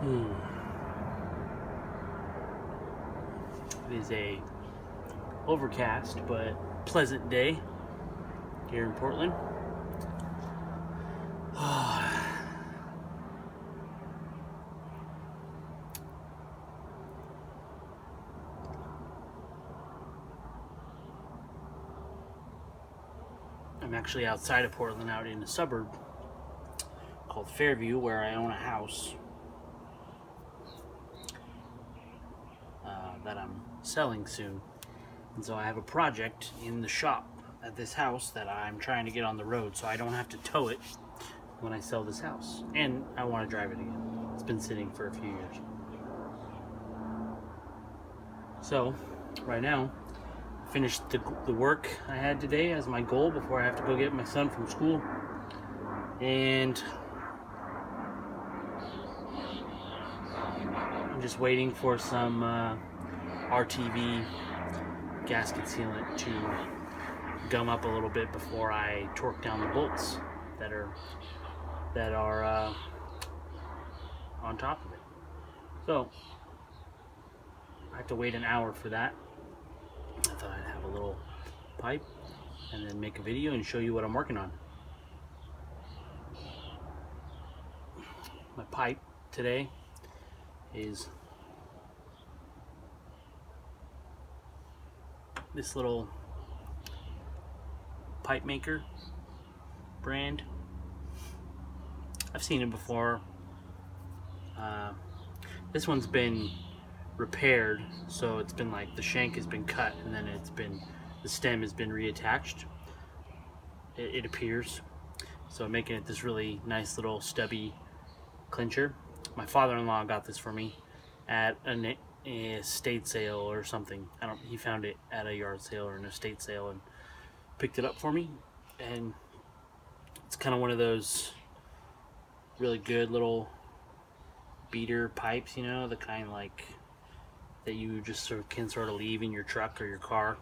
It is a overcast but pleasant day here in Portland. I'm actually outside of Portland, out in a suburb called Fairview, where I own a house that I'm selling soon. And so I have a project in the shop at this house that I'm trying to get on the road so I don't have to tow it when I sell this house. And I want to drive it again. It's been sitting for a few years. So right now, I finished the work I had today as my goal before I have to go get my son from school. And I'm just waiting for some RTV gasket sealant to gum up a little bit before I torque down the bolts that are on top of it. So I have to wait an hour for that. I thought I'd have a little pipe and then make a video and show you what I'm working on. My pipe today is this little pipe maker brand. I've seen it before. This one's been repaired, so it's been like the shank has been cut and then the stem has been reattached. It appears. So making it this really nice little stubby clincher. My father-in-law got this for me at an estate sale or something. He found it at a yard sale or an estate sale and picked it up for me. And it's kind of one of those really good little beater pipes, you know, the kind like that you just can leave in your truck or your car.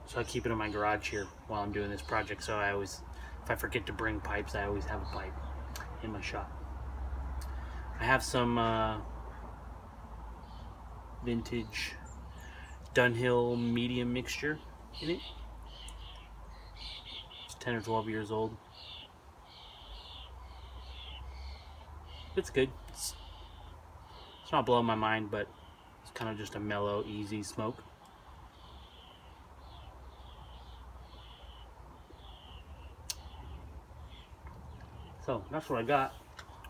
So I keep it in my garage here while I'm doing this project. So if I forget to bring pipes, I always have a pipe in my shop. I have some vintage Dunhill Medium Mixture in it. It's 10 or 12 years old. It's good. It's not blowing my mind, but it's kind of just a mellow, easy smoke. So that's what I got.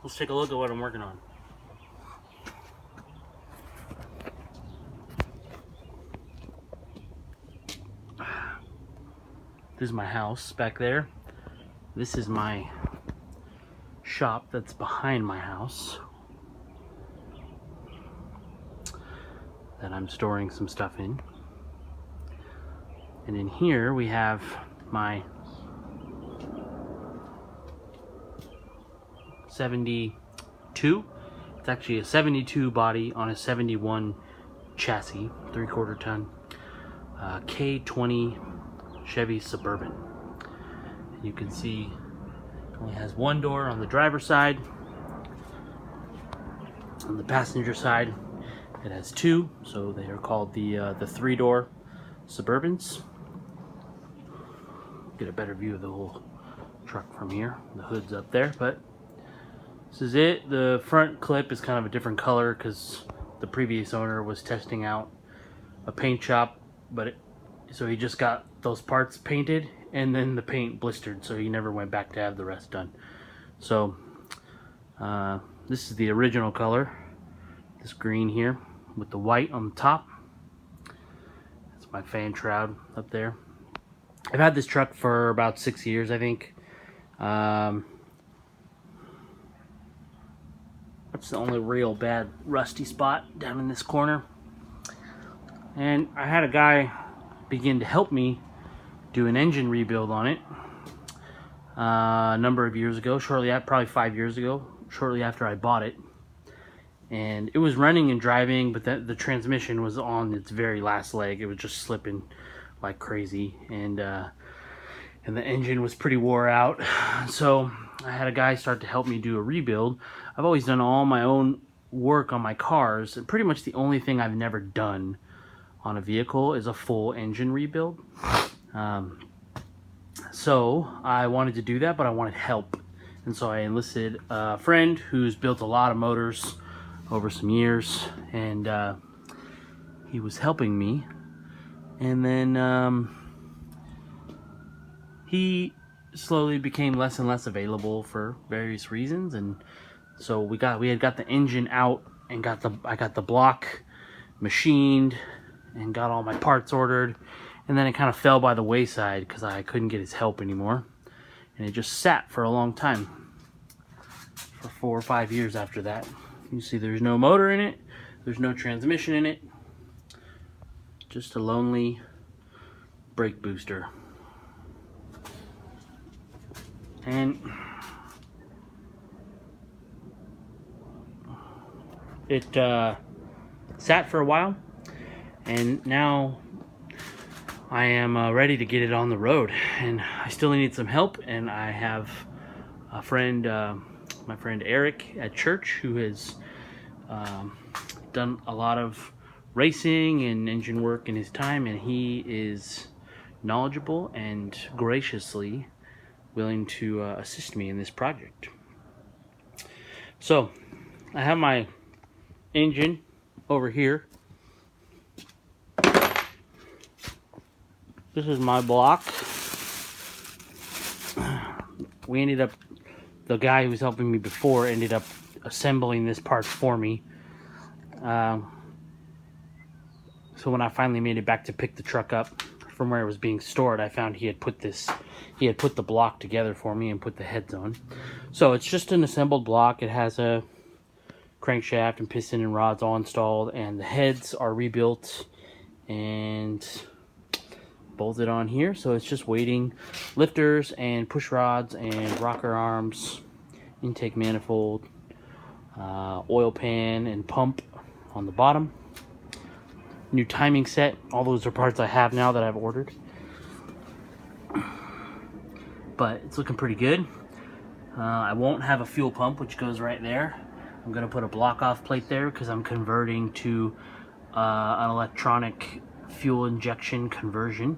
Let's take a look at what I'm working on. This is my house back there. This is my shop that's behind my house that I'm storing some stuff in. And in here we have my 72. It's actually a 72 body on a 71 chassis, 3/4 ton K20 Chevy Suburban. And you can see it only has one door on the driver's side. On the passenger side it has two, so they are called the 3-door Suburbans. Get a better view of the whole truck from here. The hood's up there, but this is it. The front clip is kind of a different color because the previous owner was testing out a paint shop, so he just got those parts painted and then the paint blistered, so he never went back to have the rest done. So this is the original color, this green here with the white on the top. That's my fan shroud up there. I've had this truck for about 6 years, I think. That's the only real bad rusty spot down in this corner. And I had a guy begin to help me do an engine rebuild on it a number of years ago, probably 5 years ago, shortly after I bought it. And it was running and driving, but the transmission was on its very last leg. It was just slipping like crazy, and and the engine was pretty wore out. So I had a guy start to help me do a rebuild. I've always done all my own work on my cars, and pretty much the only thing I've never done on a vehicle is a full engine rebuild. So I wanted to do that, but I wanted help. And so I enlisted a friend who's built a lot of motors over some years, and he was helping me. And then he slowly became less and less available for various reasons, and so we had got the engine out and I got the block machined and got all my parts ordered, and then it kind of fell by the wayside because I couldn't get his help anymore, and it just sat for a long time, for 4 or 5 years after that. You see there's no motor in it, there's no transmission in it, just a lonely brake booster. And it sat for a while, and now I am ready to get it on the road, and I still need some help. And I have a friend, my friend Eric at church, who has done a lot of racing and engine work in his time, and he is knowledgeable and graciously willing to assist me in this project. So I have my engine over here. This is my block. We ended up, the guy who was helping me before ended up assembling this part for me. So when I finally made it back to pick the truck up from where it was being stored, I found he had put the block together for me and put the heads on. So it's just an assembled block. It has a crankshaft and piston and rods all installed, and the heads are rebuilt and bolted on here. So it's just waiting lifters and push rods and rocker arms, intake manifold, oil pan and pump on the bottom. New timing set. All those are parts I have now that I've ordered. But it's looking pretty good. I won't have a fuel pump, which goes right there. I'm going to put a block off plate there because I'm converting to an electronic fuel injection conversion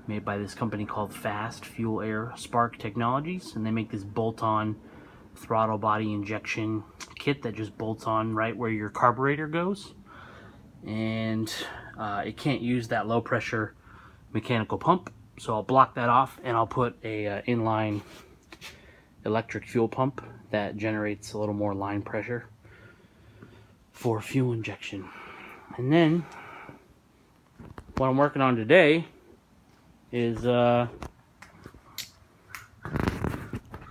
made by this company called Fast Fuel Air Spark Technologies, and they make this bolt-on throttle body injection kit that just bolts on right where your carburetor goes, and it can't use that low pressure mechanical pump, so I'll block that off and I'll put a inline electric fuel pump that generates a little more line pressure for fuel injection. And then what I'm working on today is I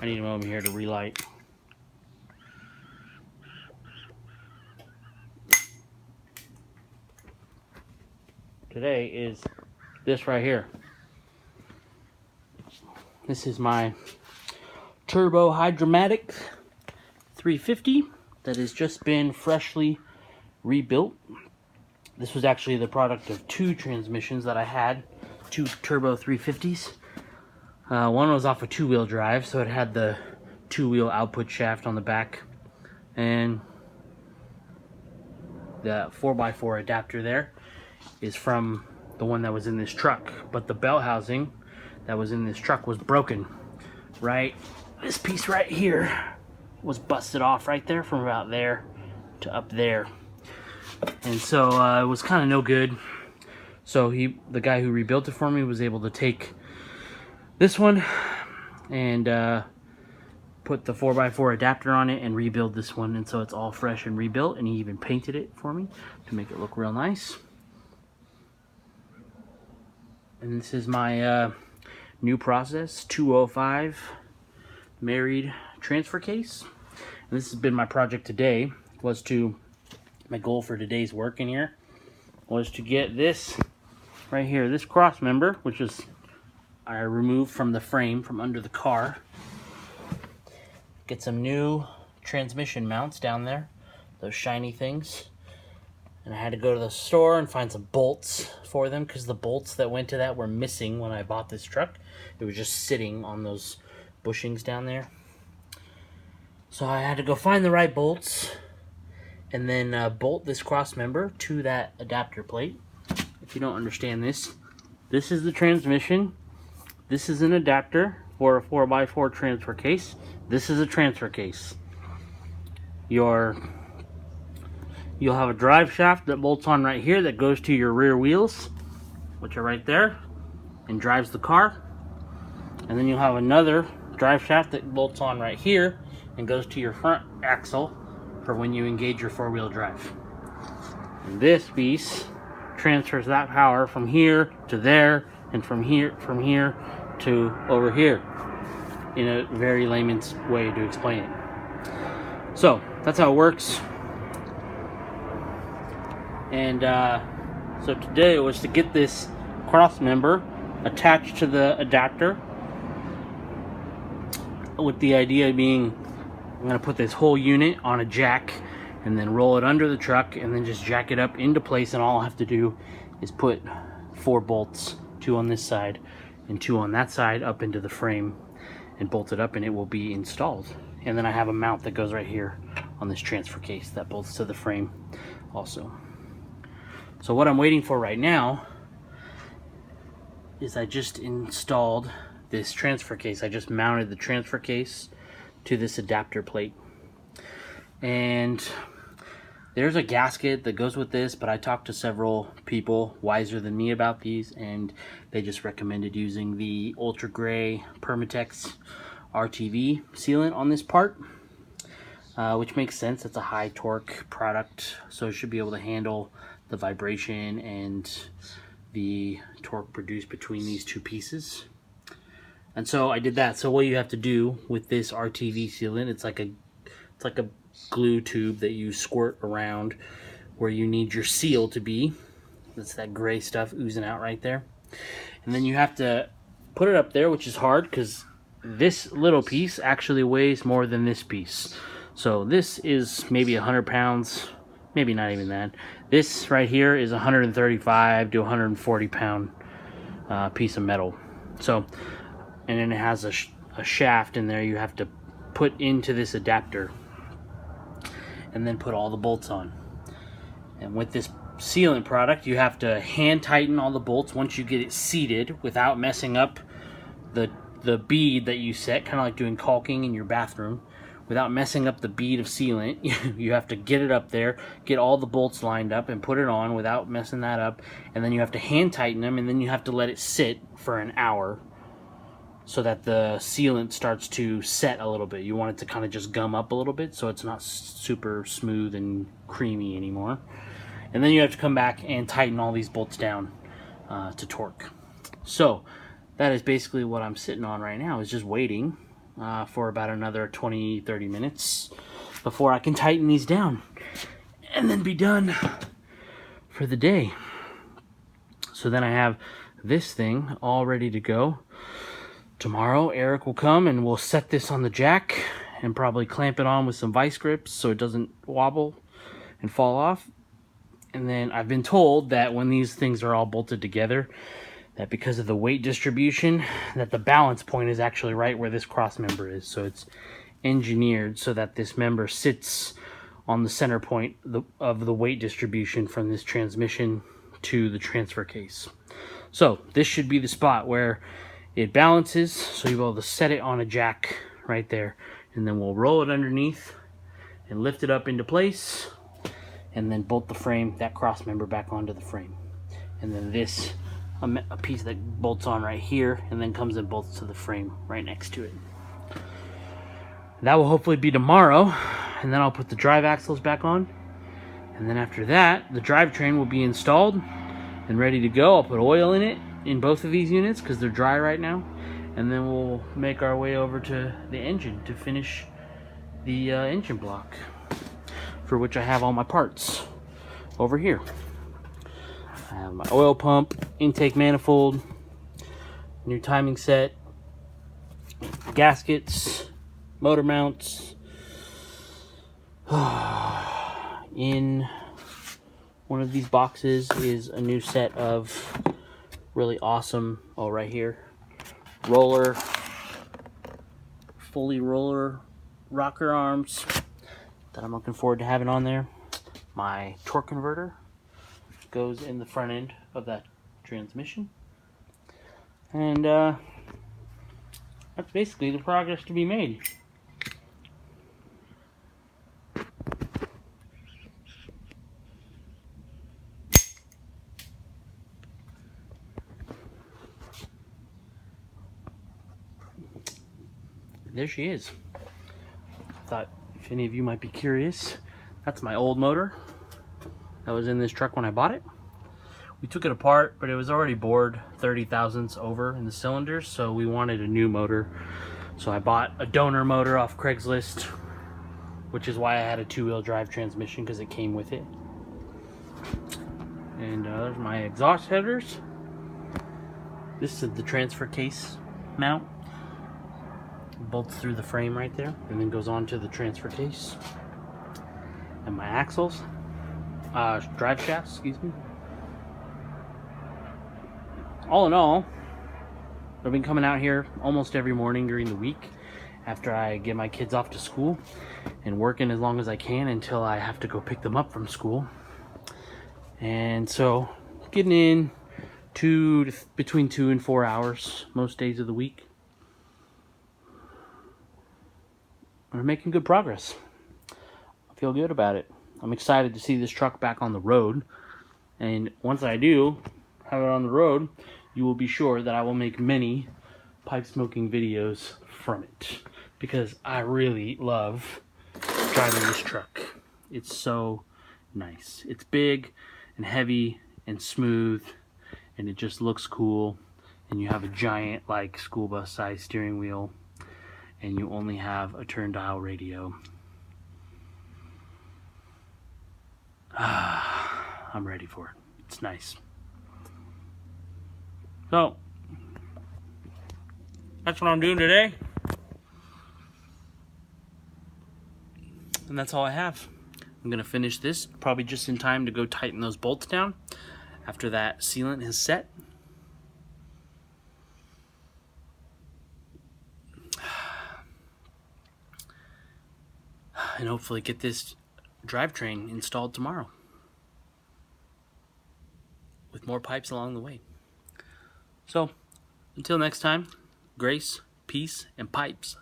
need a moment here to relight. Today is this right here. This is my Turbo Hydromatic 350 that has just been freshly rebuilt. This was actually the product of 2 transmissions that I had, 2 Turbo 350s. One was off a 2-wheel drive, so it had the 2-wheel output shaft on the back, and the 4x4 adapter there is from the one that was in this truck, but the belt housing that was in this truck was broken. Right, this piece right here was busted off right there from about there to up there, and so it was kind of no good. So the guy who rebuilt it for me was able to take this one and put the 4x4 adapter on it and rebuild this one, and so it's all fresh and rebuilt, and he even painted it for me to make it look real nice. And this is my new process 205 married transfer case, and this has been my project today. My goal for today's work in here was to get this right here, this cross member, which is I removed from the frame from under the car. Get some new transmission mounts down there, those shiny things, And I had to go to the store and find some bolts for them because the bolts that went to that were missing when I bought this truck. It was just sitting on those bushings down there. So I had to go find the right bolts and then bolt this cross member to that adapter plate. If you don't understand this, this is the transmission. This is an adapter for a 4x4 transfer case. This is a transfer case. You'll have a drive shaft that bolts on right here that goes to your rear wheels, which are right there, and drives the car. And then you'll have another drive shaft that bolts on right here and goes to your front axle for when you engage your four-wheel drive. And this piece transfers that power from here to there, and from here to over here, in a very layman's way to explain it. So that's how it works. And so today was to get this cross member attached to the adapter, with the idea being I'm going to put this whole unit on a jack and then roll it under the truck and then just jack it up into place, and all I have to do is put 4 bolts, 2 on this side and 2 on that side, up into the frame and bolt it up, and it will be installed. And then I have a mount that goes right here on this transfer case that bolts to the frame also. So what I'm waiting for right now is I just installed this transfer case. I just mounted the transfer case to this adapter plate. And there's a gasket that goes with this, but I talked to several people wiser than me about these, and they just recommended using the Ultra Gray Permatex RTV sealant on this part, which makes sense. It's a high torque product, so it should be able to handle the vibration and the torque produced between these two pieces. And so I did that. So what you have to do with this RTV sealant, it's like a glue tube that you squirt around where you need your seal to be. That's that gray stuff oozing out right there. And then you have to put it up there, which is hard because this little piece actually weighs more than this piece. So this is maybe 100 pounds, maybe not even that. This right here is 135 to 140 pound piece of metal. So, and then it has a shaft in there you have to put into this adapter and then put all the bolts on. And with this sealant product, you have to hand tighten all the bolts once you get it seated without messing up the bead that you set, kind of like doing caulking in your bathroom. Without messing up the bead of sealant, you have to get it up there, get all the bolts lined up and put it on without messing that up. And then you have to hand tighten them, and then you have to let it sit for an hour so that the sealant starts to set a little bit. You want it to kind of just gum up a little bit so it's not super smooth and creamy anymore. And then you have to come back and tighten all these bolts down to torque. So that is basically what I'm sitting on right now, is just waiting for about another 20-30 minutes before I can tighten these down and then be done for the day. So then I have this thing all ready to go. Tomorrow Eric will come and we'll set this on the jack and probably clamp it on with some vice grips so it doesn't wobble and fall off. And then I've been told that when these things are all bolted together, that because of the weight distribution, that the balance point is actually right where this cross member is. So it's engineered so that this member sits on the center point of the weight distribution from this transmission to the transfer case. So this should be the spot where it balances, so you'll be able to set it on a jack right there. And then we'll roll it underneath and lift it up into place, and then bolt the frame, that cross member, back onto the frame. And then this, a piece that bolts on right here and then comes and bolts to the frame right next to it. That will hopefully be tomorrow, and then I'll put the drive axles back on, and then after that the drivetrain will be installed and ready to go. I'll put oil in it in both of these units because they're dry right now, and then we'll make our way over to the engine to finish the engine block, for which I have all my parts over here. I have my oil pump, intake manifold, new timing set, gaskets, motor mounts, in One of these boxes is a new set of really awesome, oh right here, fully roller rocker arms that I'm looking forward to having on there. My torque converter goes in the front end of that transmission. And that's basically the progress to be made. There she is. I thought if any of you might be curious, that's my old motor that was in this truck when I bought it. We took it apart, but it was already bored 30 thousandths over in the cylinders, so we wanted a new motor. So I bought a donor motor off Craigslist, which is why I had a 2-wheel drive transmission, because it came with it. And there's my exhaust headers. This is the transfer case mount. Bolts through the frame right there, and then goes on to the transfer case. And my axles, drive shafts, excuse me. All in all, I've been coming out here almost every morning during the week after I get my kids off to school, and working as long as I can until I have to go pick them up from school. And so getting in between 2 and 4 hours most days of the week. We're making good progress. I feel good about it. I'm excited to see this truck back on the road. And once I do have it on the road, you will be sure that I will make many pipe smoking videos from it, because I really love driving this truck. It's so nice. It's big and heavy and smooth, and it just looks cool. And you have a giant, like, school bus size steering wheel, and you only have a turn dial radio. I'm ready for it. It's nice. So that's what I'm doing today, and that's all I have. I'm gonna finish this probably just in time to go tighten those bolts down after that sealant is set. And hopefully get this drivetrain installed tomorrow with more pipes along the way. So until next time, grace, peace, and pipes.